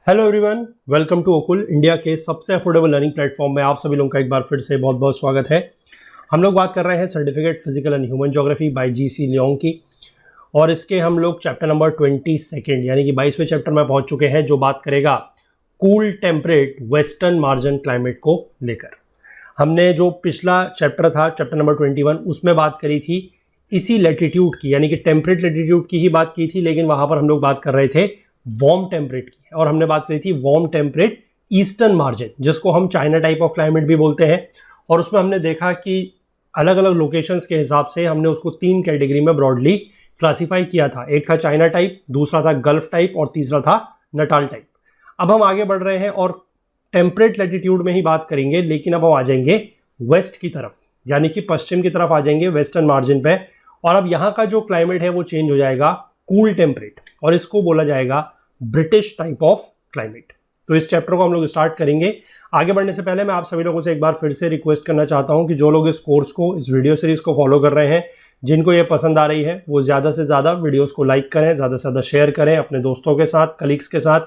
Hello everyone, welcome to Okul, India के सबसे affordable learning platform में आप सभी लोगों का एक बार फिर से बहुत बहुत स्वागत है। हम लोग बात कर रहे हैं certificate physical and human geography bye GC Leong की, और इसके हम लोग चैप्टर नंबर 22 यानी कि 22वें चैप्टर में पहुंच चुके हैं, जो बात करेगा cool temperate western margin climate को लेकर। हमने जो पिछला चैप्टर था, चैप्टर नंबर 21, उसमें बात करी थी इसी लैटिट्यूड की, यानी कि टेम्परेट लैटिट्यूड की ही बात की थी, लेकिन वहां पर हम लोग बात कर रहे थे वार्म टेम्परेट की, और हमने बात करी थी वार्म टेम्परेट ईस्टर्न मार्जिन, जिसको हम चाइना टाइप ऑफ क्लाइमेट भी बोलते हैं। और उसमें हमने देखा कि अलग अलग लोकेशंस के हिसाब से हमने उसको 3 कैटेगरी में ब्रॉडली क्लासिफाई किया था। एक था चाइना टाइप, दूसरा था गल्फ टाइप, और तीसरा था नटाल टाइप। अब हम आगे बढ़ रहे हैं और टेम्परेट लैटिट्यूड में ही बात करेंगे, लेकिन अब हम आ जाएंगे वेस्ट की तरफ, यानी कि पश्चिम की तरफ आ जाएंगे वेस्टर्न मार्जिन पे। और अब यहाँ का जो क्लाइमेट है वो चेंज हो जाएगा कूल टेम्परेट, और इसको बोला जाएगा ब्रिटिश टाइप ऑफ क्लाइमेट। तो इस चैप्टर को हम लोग स्टार्ट करेंगे। आगे बढ़ने से पहले मैं आप सभी लोगों से एक बार फिर से रिक्वेस्ट करना चाहता हूं कि जो लोग इस कोर्स को, इस वीडियो सीरीज को फॉलो कर रहे हैं, जिनको ये पसंद आ रही है, वो ज़्यादा से ज़्यादा वीडियोस को लाइक करें, ज़्यादा से ज़्यादा शेयर करें अपने दोस्तों के साथ, कलीग्स के साथ,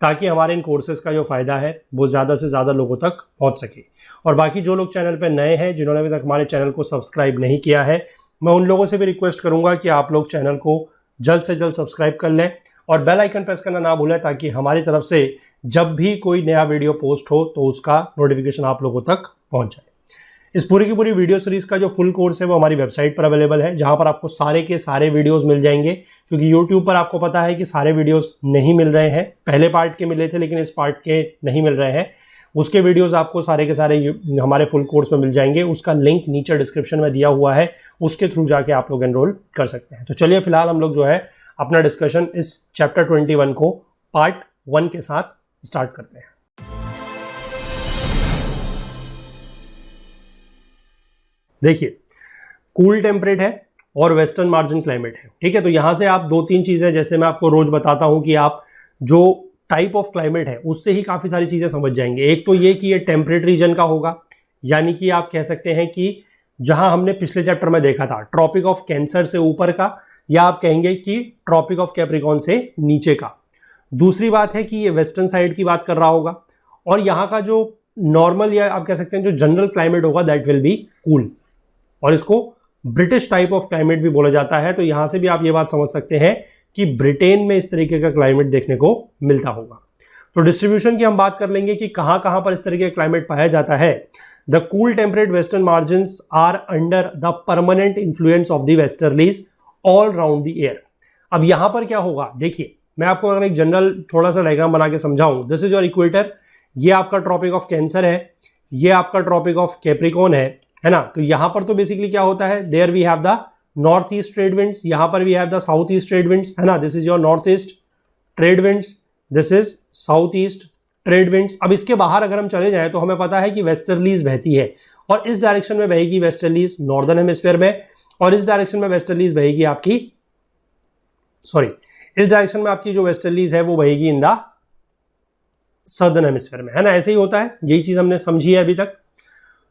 ताकि हमारे इन कोर्सेज का जो फ़ायदा है वो ज़्यादा से ज़्यादा लोगों तक पहुँच सके। और बाकी जो लोग चैनल पर नए हैं, जिन्होंने अभी तक हमारे चैनल को सब्सक्राइब नहीं किया है, मैं उन लोगों से भी रिक्वेस्ट करूँगा कि आप लोग चैनल को जल्द से जल्द सब्सक्राइब कर लें और बेल आइकन प्रेस करना ना भूलें, ताकि हमारी तरफ से जब भी कोई नया वीडियो पोस्ट हो तो उसका नोटिफिकेशन आप लोगों तक पहुंच जाए। इस पूरी की पूरी वीडियो सीरीज का जो फुल कोर्स है वो हमारी वेबसाइट पर अवेलेबल है, जहां पर आपको सारे के सारे वीडियोस मिल जाएंगे, क्योंकि यूट्यूब पर आपको पता है कि सारे वीडियोस नहीं मिल रहे हैं। पहले पार्ट के मिले थे, लेकिन इस पार्ट के नहीं मिल रहे हैं। उसके वीडियोस आपको सारे के सारे हमारे फुल कोर्स में मिल जाएंगे। उसका लिंक नीचे डिस्क्रिप्शन में दिया हुआ है, उसके थ्रू जाके आप लोग एनरोल कर सकते हैं। तो चलिए फिलहाल हम लोग जो है अपना डिस्कशन इस चैप्टर 21 को पार्ट 1 के साथ स्टार्ट करते हैं। देखिए, कूल टेम्परेट है और वेस्टर्न मार्जिन क्लाइमेट है, ठीक है। तो यहां से आप 2-3 चीजें, जैसे मैं आपको रोज बताता हूं कि आप जो टाइप ऑफ क्लाइमेट है उससे ही काफी सारी चीजें समझ जाएंगे। एक तो ये कि ये टेम्परेट रीजन का होगा, यानी कि आप कह सकते हैं कि जहां हमने पिछले चैप्टर में देखा था ट्रॉपिक ऑफ कैंसर से ऊपर का, या आप कहेंगे कि ट्रॉपिक ऑफ कैप्रिकॉर्न से नीचे का। दूसरी बात है कि ये वेस्टर्न साइड की बात कर रहा होगा, और यहाँ का जो नॉर्मल, या आप कह सकते हैं जो जनरल क्लाइमेट होगा, दैट विल बी कूल, और इसको ब्रिटिश टाइप ऑफ क्लाइमेट भी बोला जाता है। तो यहां से भी आप ये बात समझ सकते हैं कि ब्रिटेन में इस तरीके का क्लाइमेट देखने को मिलता होगा। तो डिस्ट्रीब्यूशन की हम बात कर लेंगे कि कहां कहां पर इस तरीके का क्लाइमेट पाया जाता है। The cool temperate western margins are under the permanent influence of the westerlies all round the year. अब यहां पर क्या होगा, देखिए मैं आपको अगर एक जनरल थोड़ा सा डायग्राम बना के समझाऊं। दिस इज योर इक्वेटर, ये आपका ट्रॉपिक ऑफ कैंसर है, ये आपका ट्रॉपिक ऑफ कैप्रिकॉर्न है ना। तो यहां पर तो बेसिकली क्या होता है, there we have the north east trade winds, यहां पर we have the south east trade winds, है ना। This is your north east trade winds, this is south east trade winds. अब इसके बाहर अगर हम चले जाएं तो हमें पता है कि वेस्टर्लीज बहती है, और इस डायरेक्शन में बहेगी वेस्टर्लीज नॉर्दर्न हेमिस्फीयर में, और इस डायरेक्शन में वेस्टर्लीज बहेगी आपकी, इस डायरेक्शन में आपकी जो वेस्टर्लीज है वो बहेगी इन द सदर्न हेमिस्फीयर में, है ना। ऐसे ही होता है, यही चीज हमने समझी है अभी तक।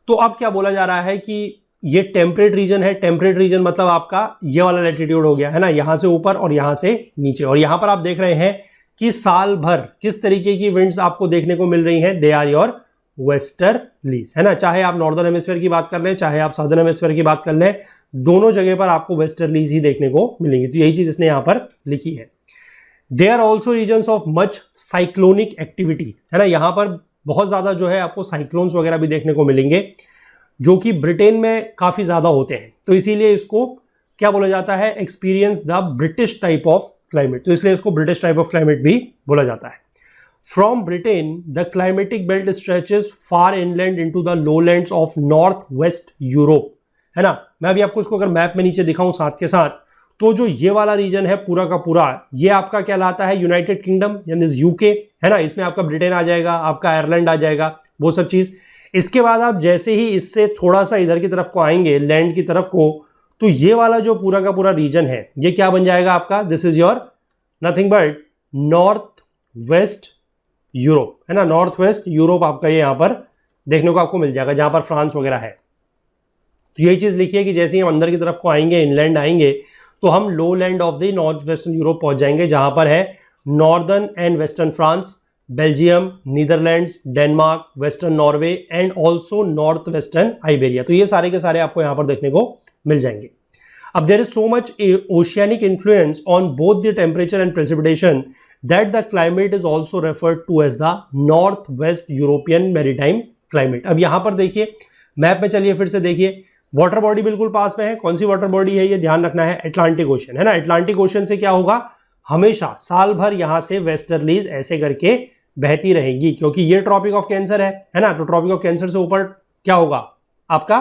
तो अब क्या बोला जा रहा है कि ये टेम्परेट रीजन है। टेम्परेट रीजन मतलब आपका ये वाला लैटिट्यूड हो गया, है ना, यहां से ऊपर और यहां से नीचे। और यहां पर आप देख रहे हैं कि साल भर किस तरीके की विंड्स आपको देखने को मिल रही हैं, दे आर योर वेस्टर्लीज, है ना। चाहे आप नॉर्दर्न हेमिस्फीयर की बात कर लें, चाहे आप सदर्न हेमिस्फीयर की बात कर लें, दोनों जगह पर आपको वेस्टर्लीज ही देखने को मिलेंगी। तो यही चीज इसने यहां पर लिखी है। They are also regions of much cyclonic activity, है ना। यहां पर बहुत ज्यादा जो है आपको साइक्लोन्स वगैरह भी देखने को मिलेंगे, जो कि ब्रिटेन में काफी ज्यादा होते हैं। तो इसीलिए इसको क्या बोला जाता है, experience the British type of climate, तो इसलिए इसको ब्रिटिश टाइप ऑफ क्लाइमेट भी बोला जाता है। From Britain the climatic belt stretches far inland into the lowlands of north west Europe, है ना। मैं अभी आपको इसको अगर मैप में नीचे दिखाऊं साथ के साथ, तो जो ये वाला रीजन है पूरा का पूरा, ये आपका कहलाता है यूनाइटेड किंगडम, यानी यूके, है ना। इसमें आपका ब्रिटेन आ जाएगा, आपका आयरलैंड आ जाएगा, वो सब चीज। इसके बाद आप जैसे ही इससे थोड़ा सा इधर की तरफ को आएंगे, लैंड की तरफ को, तो ये वाला जो पूरा का पूरा रीजन है ये क्या बन जाएगा आपका, this is your nothing but north west Europe, है ना। नॉर्थ वेस्ट यूरोप आपका ये यहां पर देखने को आपको मिल जाएगा, जहां पर फ्रांस वगैरह है। तो यही चीज लिखिए कि जैसे ही हम अंदर की तरफ को आएंगे, इनलैंड आएंगे, तो हम लो land of the north western Europe पहुंच जाएंगे, जहां पर है northern and western France, Belgium, Netherlands, Denmark, western Norway and also north western Iberia. तो ये सारे के सारे आपको यहां पर देखने को मिल जाएंगे। अब there is so much oceanic influence on both the temperature and precipitation that the climate is also referred to as the north west European maritime climate. अब यहां पर देखिए मैप में, चलिए फिर से देखिए, वाटर बॉडी बिल्कुल पास में है। कौन सी वाटर बॉडी है ये ध्यान रखना है, अटलांटिक ओशन है ना। अटलांटिक ओशन से क्या होगा, हमेशा साल भर यहां से वेस्टर्लीज ऐसे करके बहती रहेगी, क्योंकि ये ट्रॉपिक ऑफ कैंसर है ना। तो ट्रॉपिक ऑफ कैंसर से ऊपर क्या होगा, आपका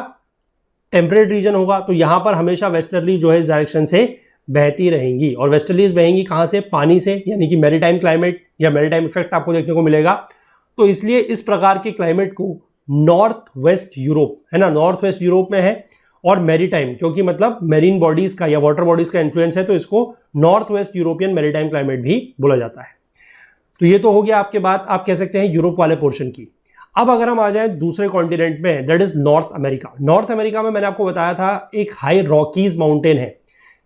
टेम्परेट रीजन होगा। तो यहां पर हमेशा वेस्टर्ली जो है इस डायरेक्शन से बहती रहेंगी, और वेस्टर्लीज बहेंगी कहां से, पानी से, यानी कि मैरीटाइम क्लाइमेट या मैरीटाइम इफेक्ट आपको देखने को मिलेगा। तो इसलिए इस प्रकार के क्लाइमेट को नॉर्थ वेस्ट यूरोप है ना, नॉर्थ वेस्ट यूरोप में है। और मैरीटाइम, क्योंकि मतलब मेरीन बॉडीज का या वाटर बॉडीज का इन्फ्लुएंस है, तो इसको north west European maritime climate भी बोला जाता है। तो ये तो हो गया आपके बात, आप कह सकते हैं यूरोप वाले पोर्शन की। अब अगर हम आ जाए दूसरे कॉन्टिनेंट में, that is north America. North America में मैंने आपको बताया था एक हाई रॉकीज माउंटेन है।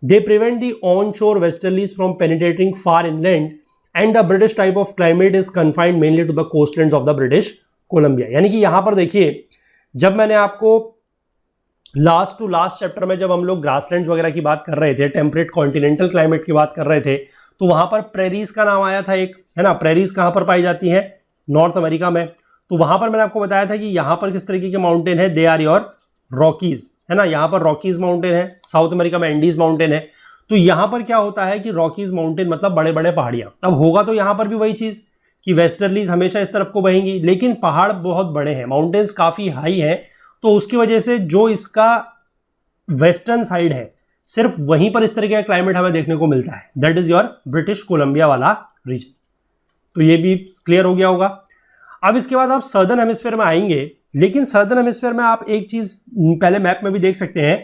They prevent the onshore westerlies from penetrating far inland and the British type of climate is confined mainly to the coastlands of the British Columbia. यानी कि यहां पर देखिए, जब मैंने आपको लास्ट टू लास्ट चैप्टर में जब हम लोग ग्रासलैंड्स वगैरह की बात कर रहे थे, टेम्परेट कॉन्टिनेंटल क्लाइमेट की बात कर रहे थे, तो वहां पर प्रेरीज का नाम आया था एक, है ना। प्रेरीज कहां पर पाई जाती है, नॉर्थ अमेरिका में। तो वहां पर मैंने आपको बताया था कि यहां पर किस तरीके के माउंटेन है, दे आर योर रॉकीज, है ना। यहां पर रॉकीज माउंटेन है, साउथ अमेरिका में एंडीज माउंटेन है। तो यहां पर क्या होता है कि रॉकीज माउंटेन मतलब बड़े बड़े पहाड़ियां। अब होगा तो यहां पर भी वही चीज कि वेस्टर्लीज हमेशा इस तरफ को बहेंगी, लेकिन पहाड़ बहुत बड़े हैं, माउंटेन्स काफी हाई हैं, तो उसकी वजह से जो इसका वेस्टर्न साइड है, सिर्फ वहीं पर इस तरीके का क्लाइमेट हमें देखने को मिलता है। That is your British Columbia वाला रीजन। तो ये भी क्लियर हो गया होगा। अब इसके बाद आप सर्दर्न हेमिस्फीयर में आएंगे, लेकिन सर्दर्न हेमिस्फीयर में आप एक चीज पहले मैप में भी देख सकते हैं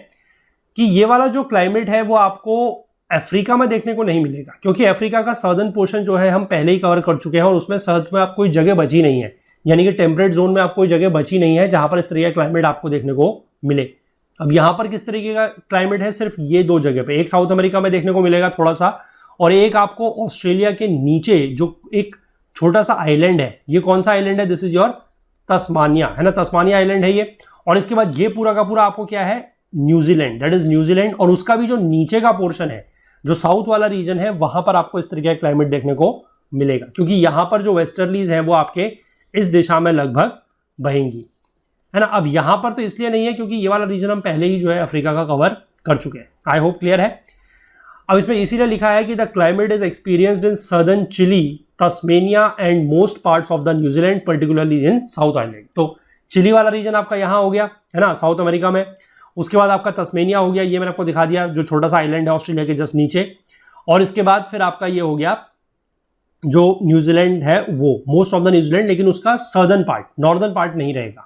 कि ये वाला जो क्लाइमेट है वो आपको अफ्रीका में देखने को नहीं मिलेगा, क्योंकि अफ्रीका का सर्दर्न पोर्शन जो है हम पहले ही कवर कर चुके हैं, और उसमें सर्द में आप कोई जगह बची नहीं है, यानी कि टेम्परेट जोन में आप कोई जगह बची नहीं है जहां पर इस तरीके का क्लाइमेट आपको देखने को मिले। अब यहां पर किस तरीके का क्लाइमेट है, सिर्फ ये दो जगह पे, एक साउथ अमेरिका में देखने को मिलेगा थोड़ा सा, और एक आपको ऑस्ट्रेलिया के नीचे जो एक छोटा सा आइलैंड है। ये कौन सा आइलैंड है, दिस इज योर तस्मानिया, है ना, तस्मानिया आइलैंड है ये। और इसके बाद ये पूरा का पूरा आपको क्या है, न्यूजीलैंड, दैट इज न्यूजीलैंड। और उसका भी जो नीचे का पोर्शन है, जो साउथ वाला रीजन है, वहां पर आपको इस तरीके का क्लाइमेट देखने को मिलेगा, क्योंकि यहां पर जो वेस्टर्लीज हैं वो आपके इस दिशा में लगभग बहेंगी, है ना। अब यहां पर तो इसलिए नहीं है क्योंकि ये वाला रीजन हम पहले ही जो है अफ्रीका का कवर कर चुके हैं। आई होप क्लियर है। अब इसमें इसीलिए लिखा है कि the climate is experienced in southern Chile, Tasmania and most parts of the New Zealand, particularly in south island. तो चिली वाला रीजन आपका यहां हो गया, है ना, साउथ अमेरिका में। उसके बाद आपका तस्मेनिया हो गया, ये मैंने आपको दिखा दिया, जो छोटा सा आइलैंड है ऑस्ट्रेलिया के जस्ट नीचे। और इसके बाद फिर आपका ये हो गया जो न्यूजीलैंड है, वो मोस्ट ऑफ द न्यूजीलैंड, लेकिन उसका सर्दर्न पार्ट, नॉर्दर्न पार्ट नहीं रहेगा।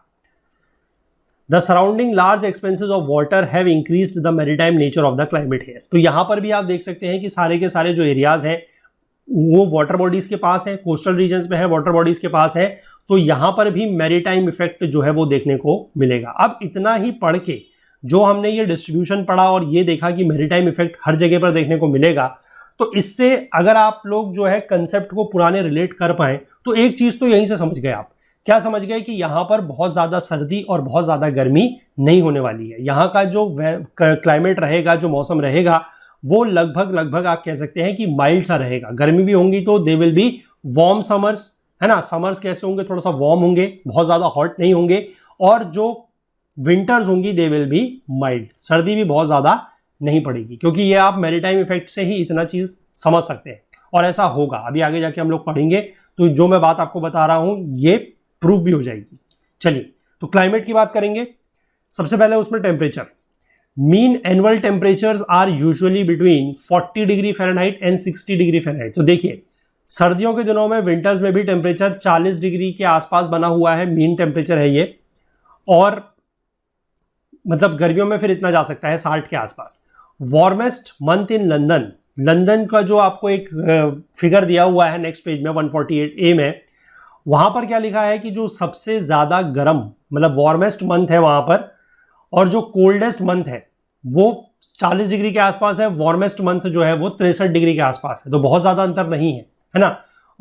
The surrounding large expanses of water have increased the maritime nature of the climate here. तो यहां पर भी आप देख सकते हैं कि सारे के सारे जो एरियाज हैं वो वाटर बॉडीज के पास है, कोस्टल रीजन्स में है, वाटर बॉडीज के पास है। तो यहां पर भी मैरीटाइम इफेक्ट जो है वो देखने को मिलेगा। अब इतना ही पढ़ के जो हमने ये डिस्ट्रीब्यूशन पढ़ा और ये देखा कि मैरीटाइम इफेक्ट हर जगह पर देखने को मिलेगा, तो इससे अगर आप लोग जो है कंसेप्ट को पुराने रिलेट कर पाए, तो एक चीज तो यहीं से समझ गए आप। क्या समझ गए कि यहां पर बहुत ज्यादा सर्दी और बहुत ज्यादा गर्मी नहीं होने वाली है। यहां का जो क्लाइमेट रहेगा, जो मौसम रहेगा, वो लगभग आप कह सकते हैं कि माइल्ड सा रहेगा। गर्मी भी होंगी तो they will be warm summers, है ना। समर्स कैसे होंगे, थोड़ा सा वार्म होंगे, बहुत ज्यादा हॉट नहीं होंगे। और जो विंटर्स होंगी दे विल बी माइल्ड, सर्दी भी बहुत ज्यादा नहीं पड़ेगी, क्योंकि ये आप मैरीटाइम इफेक्ट से ही इतना चीज समझ सकते हैं। और ऐसा होगा, अभी आगे जाके हम लोग पढ़ेंगे, तो जो मैं बात आपको बता रहा हूं ये प्रूफ भी हो जाएगी। चलिए, तो क्लाइमेट की बात करेंगे। सबसे पहले उसमें temperature, mean annual temperatures are usually between 40 degree Fahrenheit and 60 degree Fahrenheit. तो देखिए, सर्दियों के दिनों में, विंटर्स में भी टेम्परेचर 40 डिग्री के आसपास बना हुआ है, मीन टेम्परेचर है ये। और मतलब गर्मियों में फिर इतना जा सकता है 60 के आसपास। Warmest month in London, London का जो आपको एक फिगर दिया हुआ है नेक्स्ट पेज में 148A में, वहां पर क्या लिखा है कि जो सबसे ज्यादा गर्म मतलब वार्मेस्ट मंथ है वहां पर, और जो कोल्डेस्ट मंथ है वो 40 डिग्री के आसपास है, वार्मेस्ट मंथ जो है वो 63 डिग्री के आसपास है। तो बहुत ज्यादा अंतर नहीं है, है ना।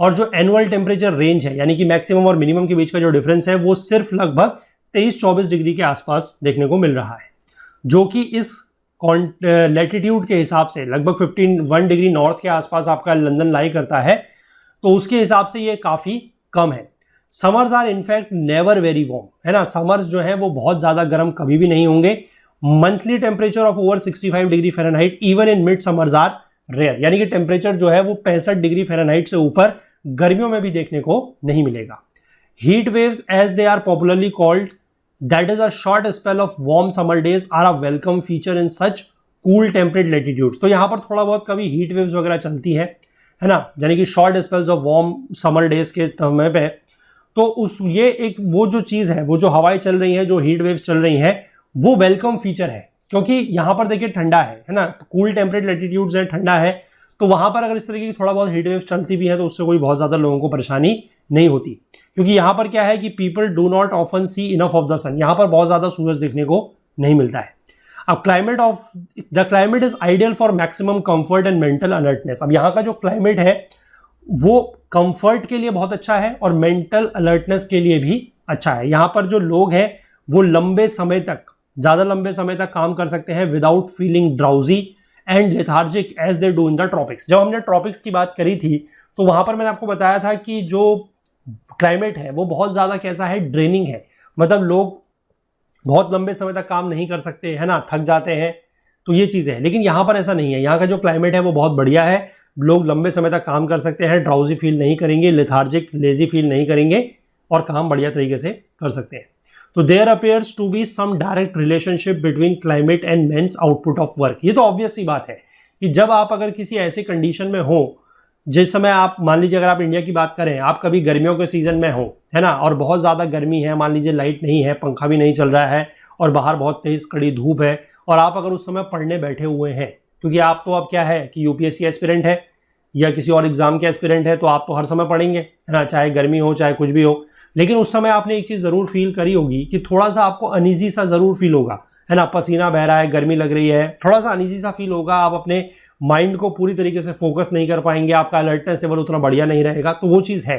और जो एनुअल टेम्परेचर रेंज है यानी कि मैक्सिमम और मिनिमम के बीच का जो डिफरेंस है वो सिर्फ लगभग 23-24 डिग्री के आसपास देखने को मिल रहा है, जो कि इस लैटिट्यूड के हिसाब से लगभग 1 डिग्री नॉर्थ के आसपास आपका लंदन लाई करता है, तो उसके हिसाब से ये काफी कम है। Summers are in fact never very warm, है ना, समर्स जो है वो बहुत ज्यादा गर्म कभी भी नहीं होंगे। Monthly temperature of over 65 degree Fahrenheit even in mid summers are rare, यानी कि टेम्परेचर जो है वो 65 डिग्री फ़ारेनहाइट से ऊपर गर्मियों में भी देखने को नहीं मिलेगा। Heat waves as they are popularly called, that is a short spell of warm summer days are a welcome feature in such cool temperate latitudes. तो यहाँ पर थोड़ा बहुत कभी हीट वेव्स वगैरह चलती है ना, यानी कि short spells of warm summer days के समय पे, तो उस ये एक वो जो चीज़ है, वो जो हवाएं चल रही हैं, जो हीट वेव्स चल रही हैं, वो वेलकम फीचर है, क्योंकि यहाँ पर देखिए ठंडा है ना, कूल टेम्परेट लैटिट्यूड्स है, ठंडा है, तो वहां पर अगर इस तरीके की थोड़ा बहुत हीट वेव्स चलती भी है तो उससे कोई बहुत ज्यादा लोगों को परेशानी नहीं होती, क्योंकि यहाँ पर क्या है कि people do not often see enough of the sun, यहाँ पर बहुत ज्यादा सूरज देखने को नहीं मिलता है। अब climate is ideal for maximum comfort and mental alertness. अब यहाँ का जो क्लाइमेट है वो कंफर्ट के लिए बहुत अच्छा है और मेंटल अलर्टनेस के लिए भी अच्छा है। यहाँ पर जो लोग हैं वो ज्यादा लंबे समय तक काम कर सकते हैं without feeling drowsy and lethargic as they do in the tropics. जब हमने ट्रॉपिक्स की बात करी थी तो वहां पर मैंने आपको बताया था कि जो क्लाइमेट है वो बहुत ज्यादा कैसा है, ड्रेनिंग है, मतलब लोग बहुत लंबे समय तक काम नहीं कर सकते, है ना, थक जाते हैं, तो ये चीजें हैं। लेकिन यहाँ पर ऐसा नहीं है, यहाँ का जो क्लाइमेट है वो बहुत बढ़िया है, लोग लंबे समय तक काम कर सकते हैं, ड्राउजी फील नहीं करेंगे, लेथार्जिक लेजी फील नहीं करेंगे और काम बढ़िया तरीके से कर सकते हैं। तो there appears to be some direct relationship between climate and men's output of work. ये तो ऑब्वियस सी बात है कि जब आप अगर किसी ऐसी कंडीशन में हो, जिस समय आप मान लीजिए अगर आप इंडिया की बात करें, आप कभी गर्मियों के सीजन में हो, है ना, और बहुत ज़्यादा गर्मी है, मान लीजिए लाइट नहीं है, पंखा भी नहीं चल रहा है और बाहर बहुत तेज कड़ी धूप है, और आप अगर उस समय पढ़ने बैठे हुए हैं, क्योंकि आप तो अब क्या है कि यूपीएससी एस्पिरेंट है या किसी और एग्जाम के एस्पिरेंट है, तो आप तो हर समय पढ़ेंगे, है ना, चाहे गर्मी हो चाहे कुछ भी हो। लेकिन उस समय आपने एक चीज़ ज़रूर फील करी होगी कि थोड़ा सा आपको अनईजी सा ज़रूर फील होगा, है ना, पसीना बह रहा है, गर्मी लग रही है, थोड़ा सा अनईजी सा फील होगा, आप अपने माइंड को पूरी तरीके से फोकस नहीं कर पाएंगे, आपका अलर्टनेस लेवल उतना बढ़िया नहीं रहेगा, तो वो चीज़ है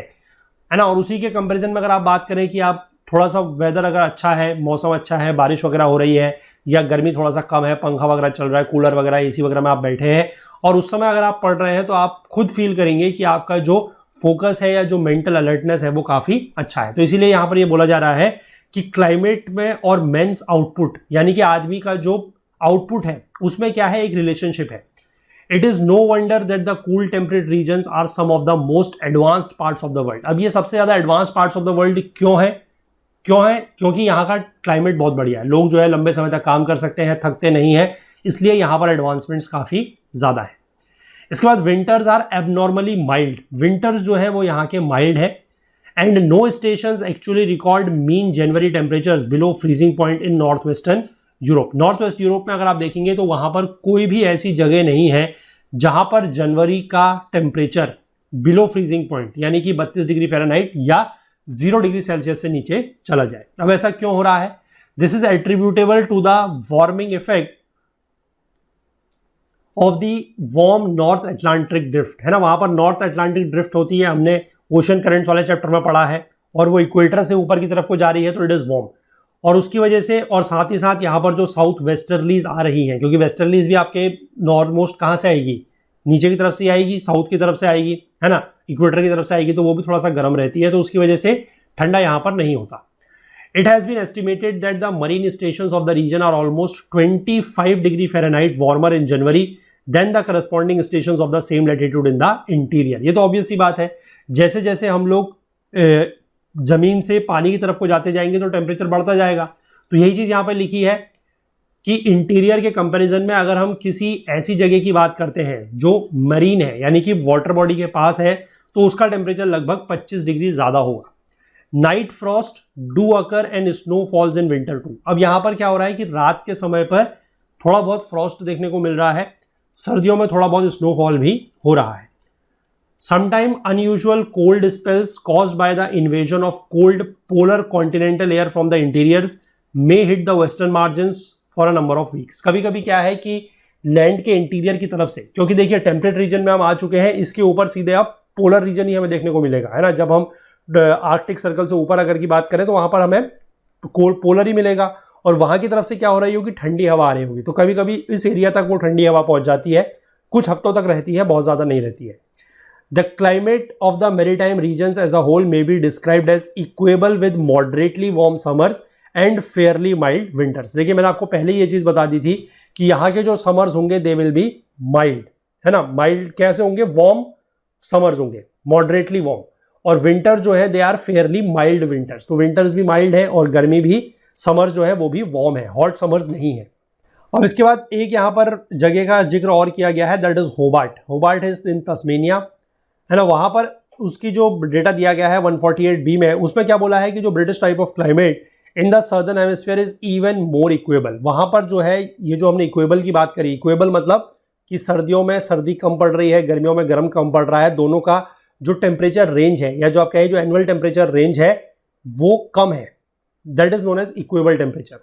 ना। और उसी के कंपैरिजन में अगर आप बात करें कि आप थोड़ा सा वेदर अगर अच्छा है, मौसम अच्छा है, बारिश वगैरह हो रही है या गर्मी थोड़ा सा कम है, पंखा वगैरह चल रहा है, कूलर वगैरह एसी वगैरह में आप बैठे हैं और उस समय अगर आप पढ़ रहे हैं, तो आप खुद फील करेंगे कि आपका जो फोकस है या जो मेंटल अलर्टनेस है वो काफ़ी अच्छा है। तो इसीलिए यहाँ पर ये बोला जा रहा है कि क्लाइमेट में और मेंस आउटपुट, यानी कि आदमी का जो आउटपुट है उसमें क्या है, एक रिलेशनशिप है। It is no wonder that the cool temperate regions are some of the most advanced parts of the world. अब ये सबसे ज्यादा advance parts of the world क्यों है? क्योंकि यहाँ का क्लाइमेट बहुत बढ़िया है, लोग जो है लंबे समय तक काम कर सकते हैं, थकते नहीं है, इसलिए यहाँ पर एडवांसमेंट्स काफी ज्यादा है। इसके बाद winters are abnormally mild, winters जो है वो यहाँ के माइल्ड है and no stations actually record mean January temperatures below freezing point in north western Europe. North west Europe में अगर आप देखेंगे तो वहां पर कोई भी ऐसी जगह नहीं है जहां पर जनवरी का टेम्परेचर बिलो फ्रीजिंग पॉइंट यानी कि 32 डिग्री फ़ारेनहाइट या 0 डिग्री सेल्सियस से नीचे चला जाए। अब ऐसा क्यों हो रहा है? This is attributable to the warming effect of the warm North Atlantic Drift, है ना, वहां पर नॉर्थ अटलांटिक ड्रिफ्ट होती है, हमने ओशन करंट्स वाले चैप्टर में पढ़ा है, और वो इक्वेटर से ऊपर की तरफ को जा रही है, तो इट इज वार्म, और उसकी वजह से, और साथ ही साथ यहाँ पर जो साउथ वेस्टर्लीज आ रही हैं, क्योंकि वेस्टर्लीज भी आपके नॉर्थ मोस्ट कहाँ से आएगी, नीचे की तरफ से आएगी, साउथ की तरफ से आएगी, है ना, इक्वेटर की तरफ से आएगी, तो वो भी थोड़ा सा गर्म रहती है, तो उसकी वजह से ठंडा यहाँ पर नहीं होता। It has been estimated that the marine stations of the region are almost 25 degree Fahrenheit warmer in January than the corresponding stations of the same latitude in the interior. ये तो ऑब्वियस सी बात है, जैसे जैसे हम लोग जमीन से पानी की तरफ को जाते जाएंगे तो टेम्परेचर बढ़ता जाएगा। तो यही चीज यहाँ पर लिखी है कि इंटीरियर के कंपैरिजन में अगर हम किसी ऐसी जगह की बात करते हैं जो मरीन है यानी कि वाटर बॉडी के पास है, तो उसका टेम्परेचर लगभग 25 डिग्री ज्यादा होगा। Night frost do occur and snow falls in winter too. अब यहाँ पर क्या हो रहा है कि रात के समय पर थोड़ा बहुत फ्रॉस्ट देखने को मिल रहा है, सर्दियों में थोड़ा बहुत स्नोफॉल भी हो रहा है। Sometime unusual cold spells caused by the invasion of cold polar continental air from the interiors may hit the western margins for a number of weeks। कभी कभी क्या है कि लैंड के इंटीरियर की तरफ से, क्योंकि देखिए टेम्परेट रीजन में हम आ चुके हैं, इसके ऊपर सीधे अब पोलर रीजन ही हमें देखने को मिलेगा, है ना। जब हम आर्कटिक सर्कल से ऊपर अगर की बात करें तो वहां पर हमें पोलर ही मिलेगा, और वहां की तरफ से क्या हो रही होगी, ठंडी हवा आ रही होगी। तो कभी कभी इस एरिया तक वो ठंडी हवा पहुंच जाती है, कुछ हफ्तों तक रहती है, बहुत ज्यादा नहीं रहती है। The climate of the maritime regions as a whole may be described as equable with moderately warm summers and fairly mild winters. देखिए मैंने आपको पहले ये चीज बता दी थी कि यहाँ के जो समर्स होंगे दे विल बी माइल्ड, है ना। माइल्ड कैसे होंगे, वार्म समर्स होंगे, मॉडरेटली वार्म, और विंटर जो है they are fairly mild winters. तो विंटर्स भी माइल्ड है और गर्मी भी, समर जो है वो भी वार्म है, हॉट समर्स नहीं है। अब इसके बाद एक यहाँ पर जगह का जिक्र और किया गया है, that is Hobart. Hobart is in Tasmania, है ना। वहां पर उसकी जो डेटा दिया गया है 148b में, उसमें क्या बोला है कि जो British type of climate in the southern hemisphere is even more equal. वहां पर जो है, ये जो हमने इक्वेबल की बात करी, इक्वेबल मतलब कि सर्दियों में सर्दी कम पड़ रही है, गर्मियों में गर्म कम पड़ रहा है, दोनों का जो टेम्परेचर रेंज है, या जो आप कहें जो एनुअल टेम्परेचर रेंज है वो कम है, that is known as equable temperature.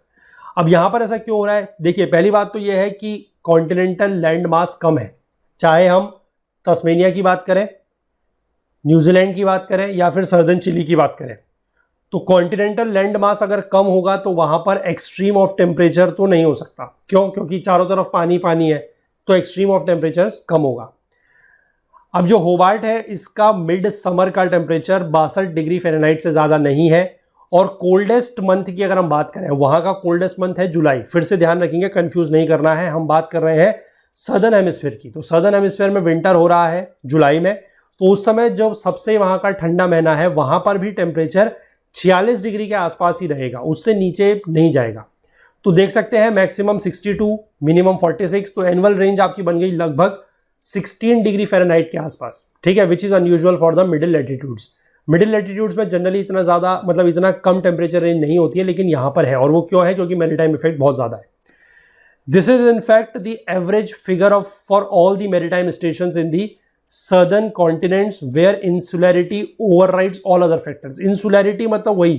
अब यहां पर ऐसा क्यों हो रहा है, देखिए पहली बात तो यह है कि कॉन्टिनेंटल लैंड मास कम है, चाहे हम तस्मेनिया की बात करें, न्यूजीलैंड की बात करें, या फिर सर्दर्न चिली की बात करें। तो कॉन्टिनेंटल लैंड मास अगर कम होगा तो वहां पर एक्सट्रीम ऑफ टेम्परेचर तो नहीं हो सकता। क्यों? क्योंकि चारों तरफ पानी पानी है, तो एक्सट्रीम ऑफ टेम्परेचर कम होगा। अब जो होबार्ट है इसका मिड समर का टेम्परेचर 62 डिग्री फ़ारेनहाइट से ज़्यादा नहीं है, और कोल्डेस्ट मंथ की अगर हम बात करें, वहां का कोल्डेस्ट मंथ है जुलाई। फिर से ध्यान रखेंगे, कंफ्यूज नहीं करना है, हम बात कर रहे हैं सदर्न हेमिस्फीयर की। तो सदर्न हेमिस्फीयर में विंटर हो रहा है जुलाई में, तो उस समय जो सबसे वहां का ठंडा महीना है वहां पर भी टेम्परेचर 46 डिग्री के आसपास ही रहेगा, उससे नीचे नहीं जाएगा। तो देख सकते हैं मैक्सिमम 62, मिनिमम 46, तो एनुअल रेंज आपकी बन गई लगभग 16 डिग्री फ़ारेनहाइट के आसपास, ठीक है, which is unusual for the middle latitudes. Middle latitudes में जनरली इतना ज्यादा, मतलब इतना कम टेम्परेचर रेंज नहीं होती है, लेकिन यहां पर है, और वो क्यों है, क्योंकि मैरीटाइम इफेक्ट बहुत ज्यादा है। This is in fact the average figure of for all the maritime stations in the southern continents where insularity overrides all other factors. Insularity मतलब वही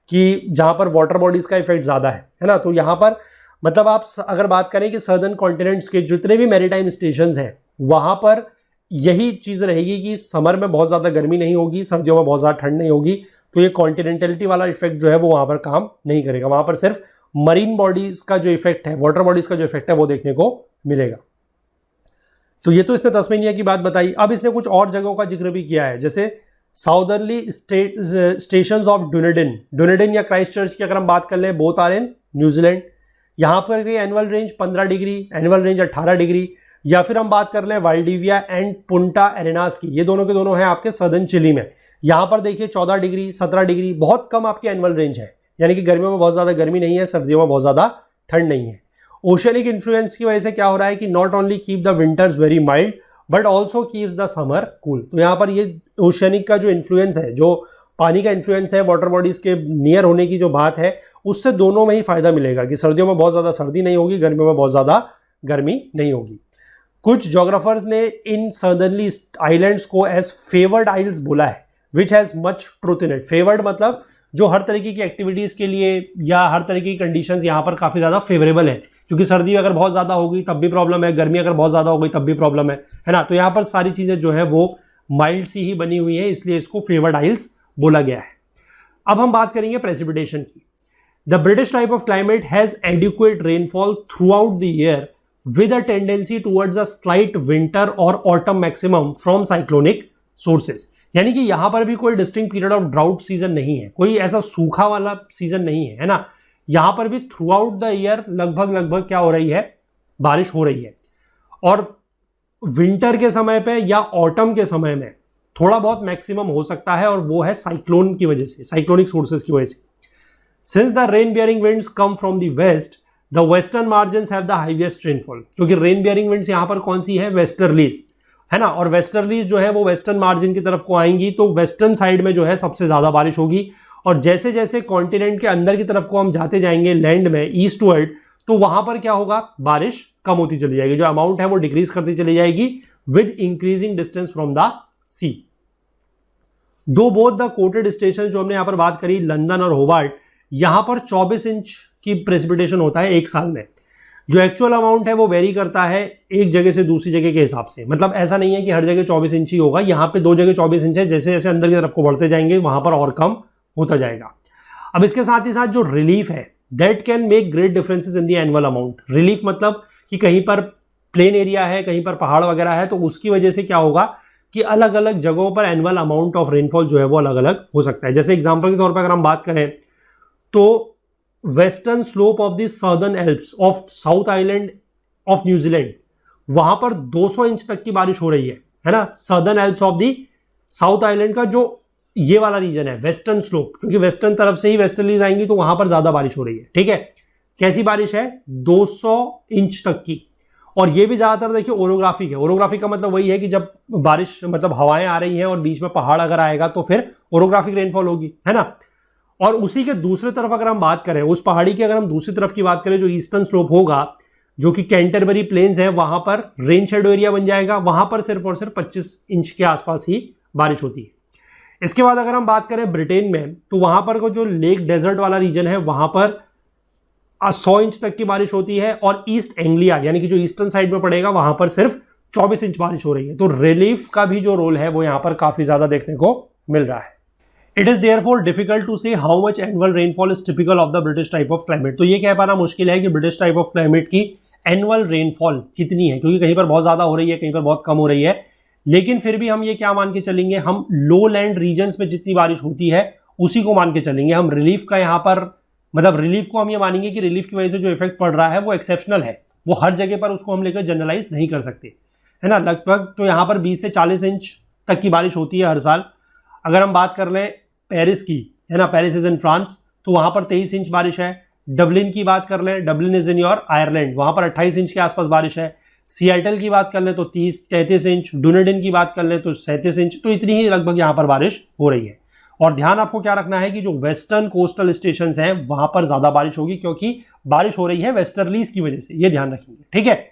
कि जहां पर वाटर बॉडीज का इफेक्ट ज्यादा है ना। तो यहां पर मतलब आप अगर बात करें कि सदर्न कॉन्टिनेंट्स के जितने भी मैरीटाइम स्टेशंस हैं वहां पर यही चीज रहेगी कि समर में बहुत ज्यादा गर्मी नहीं होगी, सर्दियों में बहुत ज्यादा ठंड नहीं होगी। तो ये कॉन्टिनेंटलिटी वाला इफेक्ट जो है वो वहां पर काम नहीं करेगा, वहां पर सिर्फ मरीन बॉडीज का जो इफेक्ट है, वाटर बॉडीज का जो इफेक्ट है वो देखने को मिलेगा। तो ये तो इसने तस्मेनिया की बात बताई। अब इसने कुछ और जगहों का जिक्र भी किया है, जैसे साउदर्नली स्टेशंस ऑफ डुनेडिन। डुनेडिन या क्राइस्ट चर्च की अगर हम बात कर लें, बोथ आर इन न्यूजीलैंड। यहां पर भी annual range 15 degree, annual range 18 degree. या फिर हम बात कर लें वाल्डिविया एंड पुंटा एरेनास की, ये दोनों के दोनों हैं आपके सदर्न चिली में। यहां पर देखिए 14 डिग्री, 17 डिग्री, बहुत कम आपकी एनुअल रेंज है, यानी कि गर्मियों में बहुत ज्यादा गर्मी नहीं है, सर्दियों में बहुत ज्यादा ठंड नहीं है। ओशियनिक इन्फ्लुएंस की वजह से क्या हो रहा है कि not only keep the winters very mild but also keeps the summer cool. तो यहाँ पर ये ओशियनिक का जो इन्फ्लुएंस है, जो पानी का इन्फ्लुएंस है, वाटर बॉडीज के नियर होने की जो बात है, उससे दोनों में ही फायदा मिलेगा कि सर्दियों में बहुत ज्यादा सर्दी नहीं होगी, गर्मियों में बहुत ज्यादा गर्मी नहीं होगी। कुछ जोग्राफर्स ने इन सदर्नली आइलैंड्स को एज फेवर्ड आइल्स बोला है, which has much truth in it. Favoured मतलब जो हर तरीके की एक्टिविटीज के लिए या हर तरीके की कंडीशंस यहाँ पर काफी ज्यादा फेवरेबल है, क्योंकि सर्दी अगर बहुत ज्यादा होगी तब भी प्रॉब्लम है, गर्मी अगर बहुत ज्यादा होगी तब भी प्रॉब्लम है ना। तो यहाँ पर सारी चीजें जो है वो माइल्ड सी ही बनी हुई है, इसलिए इसको फेवर्ड आइल्स बोला गया है। अब हम बात करेंगे प्रेसिपिटेशन की। The British type of climate has adequate rainfall through out the year with a tendency towards a slight winter or autumn maximum from cyclonic sources। यानी कि यहां पर भी कोई distinct period of drought season नहीं है, कोई ऐसा सूखा वाला सीजन नहीं है, है ना। यहां पर भी थ्रू आउट द ईयर लगभग क्या हो रही है, बारिश हो रही है। और विंटर के समय पे या ऑटम के समय में थोड़ा बहुत मैक्सिमम हो सकता है, और वो है साइक्लोन की वजह से, साइक्लोनिक सोर्सेज की वजह से। Since the rain bearing winds come from the west, the western margins have the highest rainfall. क्योंकि रेन बियरिंग विंड्स यहां पर कौन सी है, वेस्टर्लीज, है ना। और वेस्टर्लीज जो है वो वेस्टर्न मार्जिन की तरफ को आएंगी, तो वेस्टर्न साइड में जो है सबसे ज्यादा बारिश होगी। और जैसे जैसे कॉन्टिनेंट के अंदर की तरफ को हम जाते जाएंगे लैंड में ईस्टवर्ड, तो वहां पर क्या होगा, बारिश कम होती चली जाएगी, जो अमाउंट है वो डिक्रीज करती चली जाएगी with increasing distance from the sea. Though both the coated station जो हमने यहां पर बात करी, लंदन और होबार्ट, यहां पर 24 इंच की प्रेसिपिटेशन होता है एक साल में, जो एक्चुअल अमाउंट है वो वेरी करता है एक जगह से दूसरी जगह के हिसाब से। मतलब ऐसा नहीं है कि हर जगह 24 इंच ही होगा, यहाँ पे 2 जगह 24 इंच है, जैसे जैसे अंदर की तरफ को बढ़ते जाएंगे वहां पर और कम होता जाएगा। अब इसके साथ ही साथ जो रिलीफ है that can make great differences in the annual amount. Relief मतलब कि कहीं पर प्लेन एरिया है, कहीं पर पहाड़ वगैरह है, तो उसकी वजह से क्या होगा कि अलग अलग जगहों पर एनुअल अमाउंट ऑफ रेनफॉल जो है वो अलग अलग हो सकता है। जैसे एग्जांपल के तौर पर अगर हम बात करें तो western slope of the southern Alps of south island of New Zealand, वहां पर 200 इंच तक की बारिश हो रही है ना। Southern Alps of the south island का जो ये वाला रीजन है वेस्टर्न स्लोप, क्योंकि वेस्टर्न तरफ से ही वेस्टर्लीज आएंगी तो वहां पर ज्यादा बारिश हो रही है। ठीक है, कैसी बारिश है? 200 इंच तक की। और ये भी ज्यादातर देखिए ओरोग्राफिक है। ओरोग्राफिक का मतलब वही है कि जब बारिश मतलब हवाएं आ रही हैं और बीच में पहाड़ अगर आएगा तो फिर ओरोग्राफिक रेनफॉल होगी, है ना। और उसी के दूसरे तरफ अगर हम बात करें, उस पहाड़ी की अगर हम दूसरी तरफ की बात करें जो ईस्टर्न स्लोप होगा, जो कि कैंटरबरी प्लेन्स है, वहां पर रेन शेडो एरिया बन जाएगा। वहां पर सिर्फ और सिर्फ 25 इंच के आसपास ही बारिश होती है। इसके बाद अगर हम बात करें ब्रिटेन में, तो वहां पर को जो लेक डेजर्ट वाला रीजन है वहां पर 100 इंच तक की बारिश होती है। और ईस्ट एंग्लिया यानी कि जो ईस्टर्न साइड में पड़ेगा वहां पर सिर्फ 24 इंच बारिश हो रही है। तो रिलीफ का भी जो रोल है वो यहां पर काफी ज्यादा देखने को मिल रहा है। It is therefore difficult to say how much annual rainfall is typical of the British type of climate. तो ये कह पाना मुश्किल है कि ब्रिटिश टाइप ऑफ क्लाइमेट की एनुअल रेनफॉल कितनी है, क्योंकि कहीं पर बहुत ज्यादा हो रही है, कहीं पर बहुत कम हो रही है। लेकिन फिर भी हम ये क्या मान के चलेंगे, हम लो लैंड रीजन्स में जितनी बारिश होती है उसी को मान के चलेंगे। हम रिलीफ का यहाँ पर मतलब रिलीफ को हम ये मानेंगे कि रिलीफ की वजह से जो इफेक्ट पड़ रहा है वो एक्सेप्शनल है, वो हर जगह पर उसको हम लेकर जनरलाइज नहीं कर सकते, है ना। लगभग तो यहाँ पर 20 से 40 इंच तक की बारिश होती है हर साल। अगर हम बात कर लें पेरिस की, है ना, पेरिस इज इन फ्रांस, तो वहां पर 23 इंच बारिश है। डबलिन की बात कर लें, Dublin is in your Ireland, वहां पर 28 इंच के आसपास बारिश है। सियाटल की बात कर लें तो 33 इंच, डुनेडिन की बात कर लें तो 37 इंच। तो इतनी ही लगभग यहाँ पर बारिश हो रही है। और ध्यान आपको क्या रखना है कि जो वेस्टर्न कोस्टल स्टेशंस हैं वहां पर ज्यादा बारिश होगी, क्योंकि बारिश हो रही है वेस्टर्लीज की वजह से, ये ध्यान रखेंगे। ठीक है,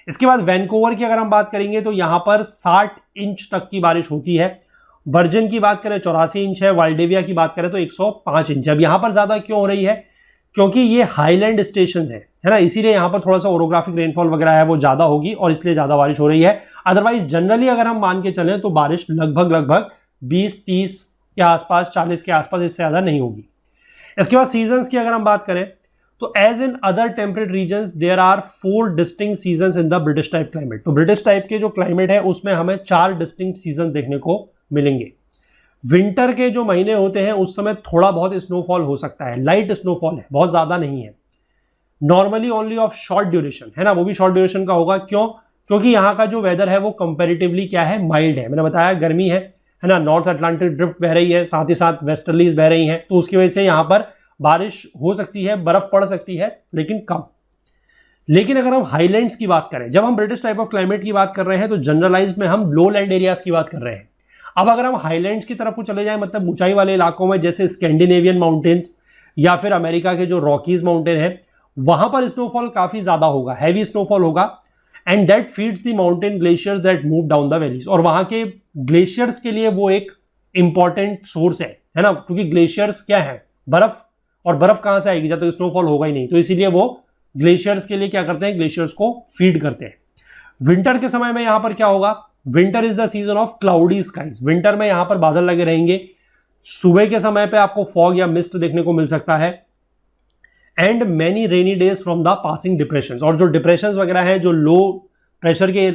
इसके बाद वैंकूवर की अगर हम बात करेंगे तो यहां पर 60 इंच तक की बारिश होती है। बर्जन की बात करें 84 इंच है। वाल्डेविया की बात करें तो 105 इंच। अब यहां पर ज्यादा क्यों हो रही है? क्योंकि ये हाईलैंड स्टेशन है ना, इसीलिए यहां पर थोड़ा सा ओरोग्राफिक रेनफॉल वगैरह है वो ज्यादा होगी और इसलिए ज्यादा बारिश हो रही है। अदरवाइज जनरली अगर हम मान के चलें तो बारिश लगभग 20-30 के आसपास, 40 के आसपास, इससे ज्यादा नहीं होगी। इसके बाद सीजन्स की अगर हम बात करें तो as in other temperate regions there are 4 distinct seasons in the British type climate. तो ब्रिटिश टाइप के जो क्लाइमेट है उसमें हमें 4 डिस्टिंक्ट सीजन देखने को मिलेंगे। विंटर के जो महीने होते हैं उस समय थोड़ा बहुत स्नोफॉल हो सकता है, लाइट स्नोफॉल है, बहुत ज्यादा नहीं है। Normally only of short duration, है ना, वो भी शॉर्ट ड्यूरेशन का होगा। क्यों? क्योंकि यहाँ का जो वेदर है वो कंपैरेटिवली क्या है, माइल्ड है। मैंने बताया गर्मी है ना, नॉर्थ अटलांटिक ड्रिफ्ट बह रही है, साथ ही साथ वेस्टर्लीज बह रही हैं, तो उसकी वजह से यहाँ पर बारिश हो सकती है, बर्फ पड़ सकती है, लेकिन कम। लेकिन अगर हम हाईलैंड्स की बात करें, जब हम ब्रिटिश टाइप ऑफ क्लाइमेट की बात कर रहे हैं तो जनरलाइज्ड में हम लो लैंड एरियाज की बात कर रहे हैं। अब अगर हम हाईलैंड्स की तरफ को चले जाएं, मतलब ऊंचाई वाले इलाकों में, जैसे स्कैंडिनेवियन माउंटेन्स या फिर अमेरिका के जो रॉकीज माउंटेन है, वहां पर स्नोफॉल काफी ज्यादा होगा, हैवी स्नोफॉल होगा। And that feeds the mountain glaciers that move down the valleys. और वहां के ग्लेशियर्स के लिए वो एक इंपॉर्टेंट सोर्स है ना, क्योंकि ग्लेशियर्स क्या है, बर्फ, और बर्फ कहां से आएगी जब तक स्नोफॉल होगा ही नहीं। तो इसीलिए वो ग्लेशियर्स के लिए क्या करते हैं, ग्लेशियर्स को फीड करते हैं। विंटर के समय में यहां पर क्या होगा, winter is the season of cloudy skies. Winter में यहां पर बादल लगे रहेंगे। सुबह के समय पे आपको फॉग या मिस्ट देखने को मिल सकता है। And many rainy days from the passing depressions. और जो डिप्रेशंस वगैरह हैं, जो लो प्रेशर के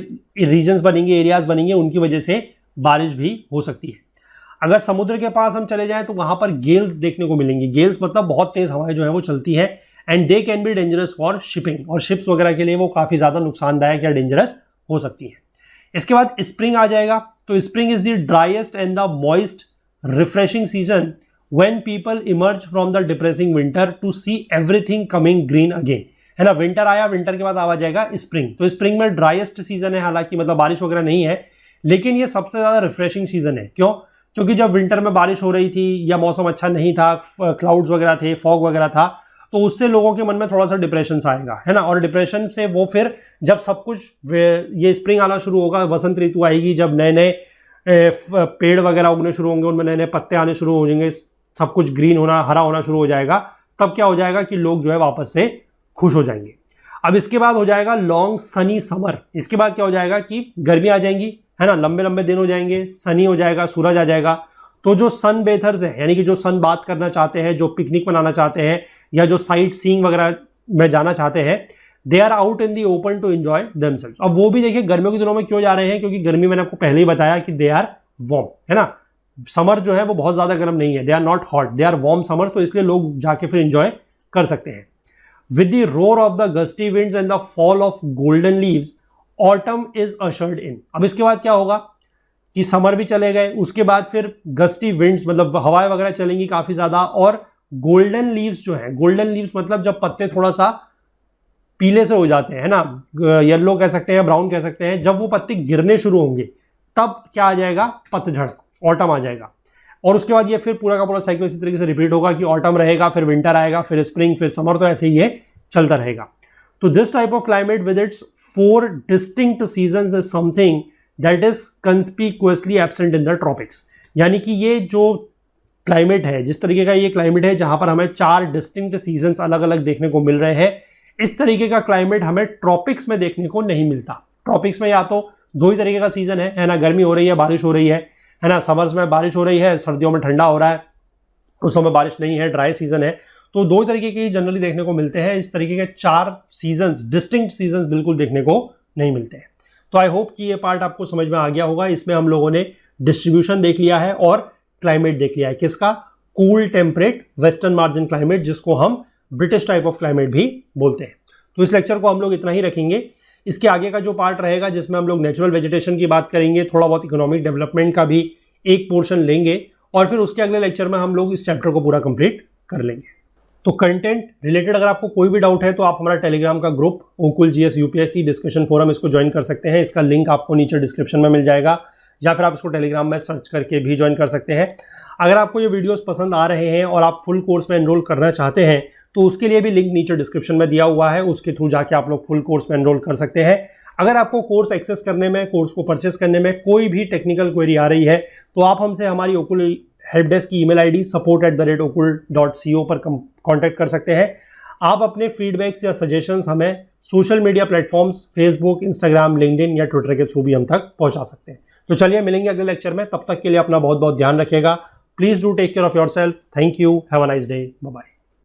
रीजन्स बनेंगे, एरियाज बनेंगे, उनकी वजह से बारिश भी हो सकती है। अगर समुद्र के पास हम चले जाएं तो वहां पर गेल्स देखने को मिलेंगी। गेल्स मतलब बहुत तेज हवाएं जो है वो चलती है। And they can be dangerous for shipping. और शिप्स वगैरह के लिए वो काफी ज्यादा नुकसानदायक या डेंजरस हो सकती है। इसके बाद स्प्रिंग आ जाएगा। तो spring is the driest and the moist refreshing season when people emerge from the depressing winter to see everything coming green again, है ना। विंटर आया, विंटर के बाद आ जाएगा स्प्रिंग। तो स्प्रिंग में ड्राइएस्ट सीजन है, हालांकि मतलब बारिश वगैरह नहीं है, लेकिन ये सबसे ज्यादा रिफ्रेशिंग सीजन है। क्यों? क्योंकि जब विंटर में बारिश हो रही थी या मौसम अच्छा नहीं था, क्लाउड्स वगैरह थे, फॉग वगैरह था, तो उससे लोगों के मन में थोड़ा सा डिप्रेशन आएगा, है ना। और डिप्रेशन से वो फिर जब सब कुछ, ये स्प्रिंग आना शुरू होगा, वसंत ऋतु आएगी, जब नए नए पेड़ वगैरह उगने शुरू होंगे, उनमें नए नए पत्ते आने शुरू हो जाएंगे, सब कुछ ग्रीन होना, हरा होना शुरू हो जाएगा, तब क्या हो जाएगा कि लोग जो है वापस से खुश हो जाएंगे। अब इसके बाद हो जाएगा लॉन्ग सनी समर। इसके बाद क्या हो जाएगा कि गर्मी आ जाएंगी, है ना, लंबे लंबे दिन हो जाएंगे, सनी हो जाएगा, सूरज आ जाएगा। तो जो सन बेथर्स हैं, यानी कि जो सन बात करना चाहते हैं, जो पिकनिक मनाना चाहते हैं या जो साइट सीइंग वगैरह में जाना चाहते हैं, they are out in the open to enjoy themselves. अब वो भी देखिए गर्मियों के दिनों में क्यों जा रहे हैं, क्योंकि गर्मी मैंने आपको पहले ही बताया कि दे आर वार्म, है ना, समर जो है वो बहुत ज्यादा गर्म नहीं है, they are not hot, they are warm summer, तो इसलिए लोग जाके फिर एंजॉय कर सकते हैं। With the roar of the gusty winds and the fall of golden leaves, autumn is ushered in. अब इसके बाद क्या होगा कि समर भी चले गए, उसके बाद फिर गस्टी विंड्स मतलब हवाएं वगैरह चलेंगी काफी ज्यादा, और गोल्डन लीव्स जो है, गोल्डन लीव्स मतलब जब पत्ते थोड़ा सा पीले से हो जाते हैं, है ना, येलो कह सकते हैं, ब्राउन कह सकते हैं, जब वो पत्ते गिरने शुरू होंगे तब क्या आ जाएगा, पतझड़, ऑटम आ जाएगा। और उसके बाद ये फिर पूरा का पूरा साइकिल इसी तरीके से रिपीट होगा कि ऑटम रहेगा, फिर विंटर आएगा, फिर स्प्रिंग, फिर समर, तो ऐसे ही ये चलता रहेगा। तो this type of climate with its 4 distinct seasons is something that is conspicuously absent in the tropics. यानी कि ये जो क्लाइमेट है, जिस तरीके का ये क्लाइमेट है जहां पर हमें 4 डिस्टिंक्ट सीजंस अलग अलग देखने को मिल रहे हैं, इस तरीके का क्लाइमेट हमें ट्रॉपिक्स में देखने को नहीं मिलता। ट्रॉपिक्स में या तो 2 ही तरीके का सीजन है ना, गर्मी हो रही है, बारिश हो रही है ना, समर्स में बारिश हो रही है, सर्दियों में ठंडा हो रहा है, उस समय बारिश नहीं है, ड्राई सीजन है। तो 2 तरीके के जनरली देखने को मिलते हैं, इस तरीके के 4 सीजन्स, डिस्टिंक्ट सीजन्स बिल्कुल देखने को नहीं मिलते हैं। तो आई होप कि ये पार्ट आपको समझ में आ गया होगा। इसमें हम लोगों ने डिस्ट्रीब्यूशन देख लिया है और क्लाइमेट देख लिया है, किसका, cool temperate western margin climate, जिसको हम ब्रिटिश टाइप ऑफ क्लाइमेट भी बोलते हैं। तो इस लेक्चर को हम लोग इतना ही रखेंगे। इसके आगे का जो पार्ट रहेगा जिसमें हम लोग नेचुरल वेजिटेशन की बात करेंगे, थोड़ा बहुत इकोनॉमिक डेवलपमेंट का भी एक पोर्शन लेंगे, और फिर उसके अगले लेक्चर में हम लोग इस चैप्टर को पूरा कंप्लीट कर लेंगे। तो कंटेंट रिलेटेड अगर आपको कोई भी डाउट है तो आप हमारा टेलीग्राम का ग्रुप ओकुल जीएस यूपीएससी डिस्कशन फोरम, इसको ज्वाइन कर सकते हैं। इसका लिंक आपको नीचे डिस्क्रिप्शन में मिल जाएगा, या फिर आप इसको टेलीग्राम में सर्च करके भी ज्वाइन कर सकते हैं। अगर आपको ये वीडियोस पसंद आ रहे हैं और आप फुल कोर्स में एनरोल करना चाहते हैं तो उसके लिए भी लिंक नीचे डिस्क्रिप्शन में दिया हुआ है, उसके थ्रू जाके आप लोग फुल कोर्स में एनरोल कर सकते हैं। अगर आपको कोर्स एक्सेस करने में, कोर्स को परचेस करने में कोई भी टेक्निकल क्वेरी आ रही है तो आप हमसे हमारी ओकुल हेल्प डेस्क की ईमेल आईडी support@okul.co पर कांटेक्ट कर सकते हैं। आप अपने फीडबैक्स या सजेशंस हमें social media platforms Facebook, Instagram, LinkedIn या ट्विटर के थ्रू भी हम तक पहुंचा सकते हैं। तो चलिए मिलेंगे अगले लेक्चर में, तब तक के लिए अपना बहुत बहुत ध्यान रखिएगा। Please do take care of yourself. Thank you, have a nice day, bye bye.